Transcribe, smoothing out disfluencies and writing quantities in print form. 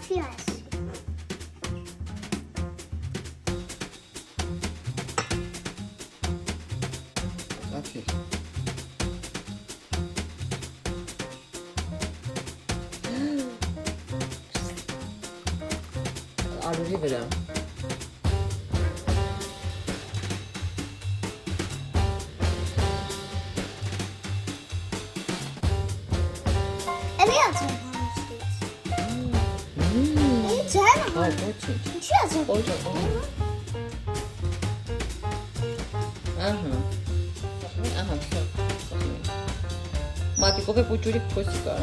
scrumptious. Hafif. Arı verem. Ele atıyor. Ele 아, já 그렇지. 취하죠. 어저. 아하. 아하, 펴. 마디 거기 뭐 줄이 보시가.